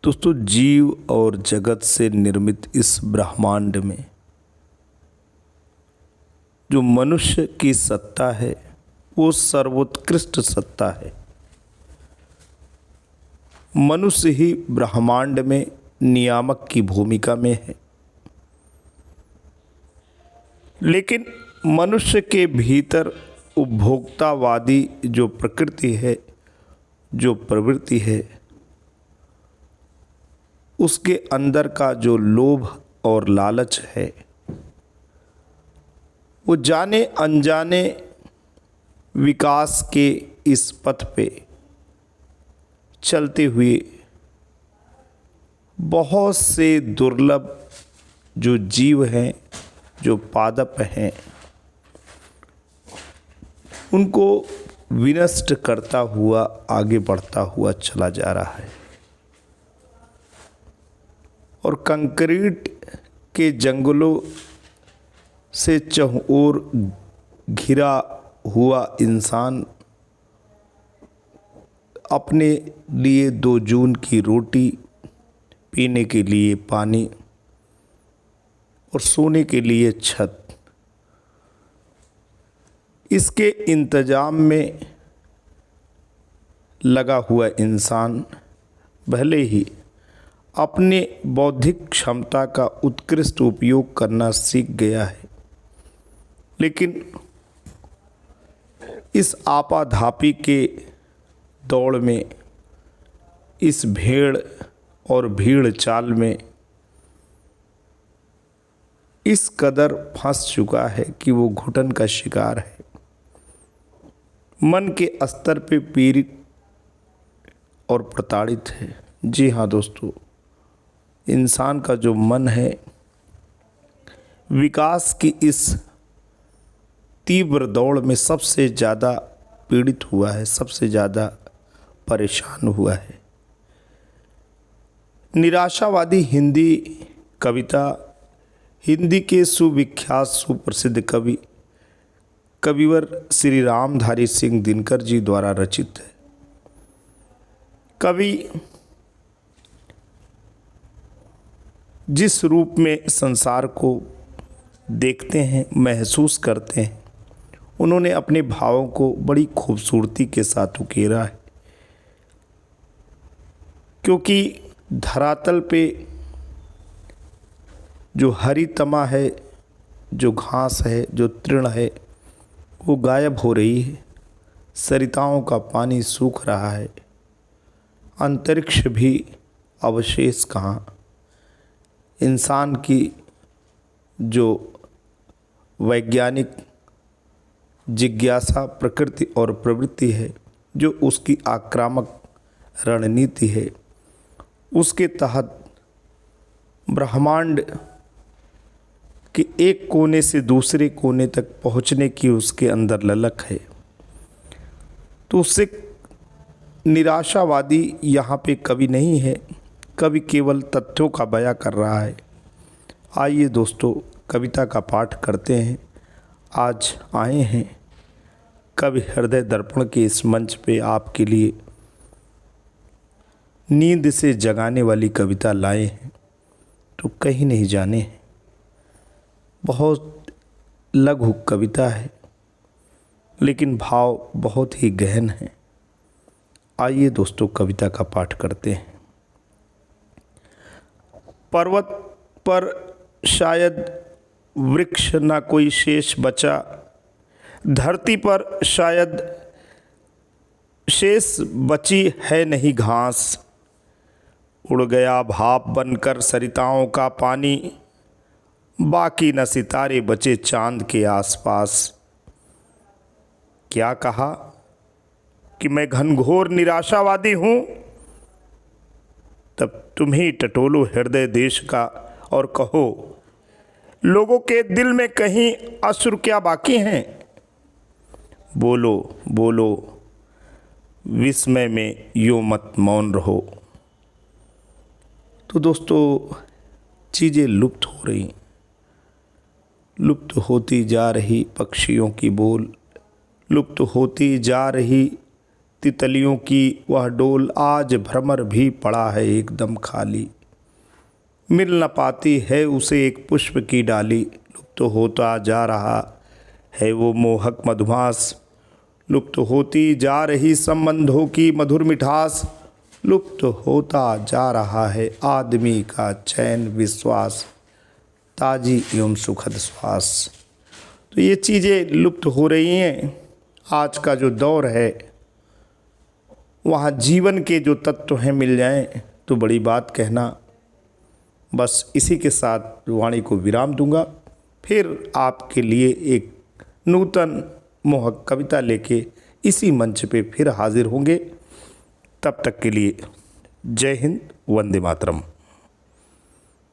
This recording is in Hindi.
दोस्तों, जीव और जगत से निर्मित इस ब्रह्मांड में जो मनुष्य की सत्ता है वो सर्वोत्कृष्ट सत्ता है। मनुष्य ही ब्रह्मांड में नियामक की भूमिका में है, लेकिन मनुष्य के भीतर उपभोक्तावादी जो प्रकृति है, जो प्रवृत्ति है, उसके अंदर का जो लोभ और लालच है, वो जाने अनजाने विकास के इस पथ पे चलते हुए बहुत से दुर्लभ जो जीव हैं, जो पादप हैं, उनको विनष्ट करता हुआ आगे बढ़ता हुआ चला जा रहा है। और कंक्रीट के जंगलों से चहुओर घिरा हुआ इंसान अपने लिए 2 जून की रोटी, पीने के लिए पानी और सोने के लिए छत, इसके इंतजाम में लगा हुआ इंसान भले ही अपने बौद्धिक क्षमता का उत्कृष्ट उपयोग करना सीख गया है, लेकिन इस आपाधापी के दौड़ में, इस भेड़ और भीड़ चाल में इस कदर फंस चुका है कि वो घुटन का शिकार है। मन के स्तर पे पीड़ित और प्रताड़ित है। जी हाँ दोस्तों, इंसान का जो मन है विकास की इस तीव्र दौड़ में सबसे ज़्यादा पीड़ित हुआ है, सबसे ज़्यादा परेशान हुआ है। निराशावादी हिंदी कविता हिंदी के सुविख्यात सुप्रसिद्ध कविवर श्री रामधारी सिंह दिनकर जी द्वारा रचित है। कवि जिस रूप में संसार को देखते हैं, महसूस करते हैं, उन्होंने अपने भावों को बड़ी खूबसूरती के साथ उकेरा है। क्योंकि धरातल पे जो हरी तमा है, जो घास है, जो तृण है, वो गायब हो रही है। सरिताओं का पानी सूख रहा है। अंतरिक्ष भी अवशेष कहाँ। इंसान की जो वैज्ञानिक जिज्ञासा, प्रकृति और प्रवृत्ति है, जो उसकी आक्रामक रणनीति है, उसके तहत ब्रह्मांड के एक कोने से दूसरे कोने तक पहुंचने की उसके अंदर ललक है। तो उससे निराशावादी यहाँ पे कवि नहीं है, कवि केवल तथ्यों का बयां कर रहा है। आइए दोस्तों, कविता का पाठ करते हैं। आज आए हैं कवि हृदय दर्पण के इस मंच पे आपके लिए नींद से जगाने वाली कविता लाए हैं। तो कहीं नहीं जाने, बहुत लघु कविता है, लेकिन भाव बहुत ही गहन है। आइए दोस्तों, कविता का पाठ करते हैं। पर्वत पर शायद वृक्ष ना कोई शेष बचा, धरती पर शायद शेष बची है नहीं घास। उड़ गया भाप बनकर सरिताओं का पानी, बाकी न सितारे बचे चांद के आसपास। क्या कहा कि मैं घनघोर निराशावादी हूँ? तब तुम ही टटोलो हृदय देश का और कहो, लोगों के दिल में कहीं अश्रु क्या बाकी हैं? बोलो बोलो, विस्मय में यूं मत मौन रहो। तो दोस्तों, चीज़ें लुप्त हो रही, लुप्त होती जा रही पक्षियों की बोल, लुप्त होती जा रही तितलियों की वह डोल आज भ्रमर भी पड़ा है एकदम खाली। मिल न पाती है उसे एक पुष्प की डाली, लुप्त होता जा रहा है वो मोहक मधुमास। लुप्त होती जा रही संबंधों की मधुर मिठास। लुप्त होता जा रहा है आदमी का चैन विश्वास, ताजी एवं सुखद श्वास। तो ये चीज़ें लुप्त हो रही हैं। आज का जो दौर है वहाँ जीवन के जो तत्व हैं मिल जाएं तो बड़ी बात कहना। बस इसी के साथ वाणी को विराम दूंगा। फिर आपके लिए एक नूतन मोहक कविता लेके इसी मंच पे फिर हाजिर होंगे। तब तक के लिए जय हिंद, वंदे मातरम।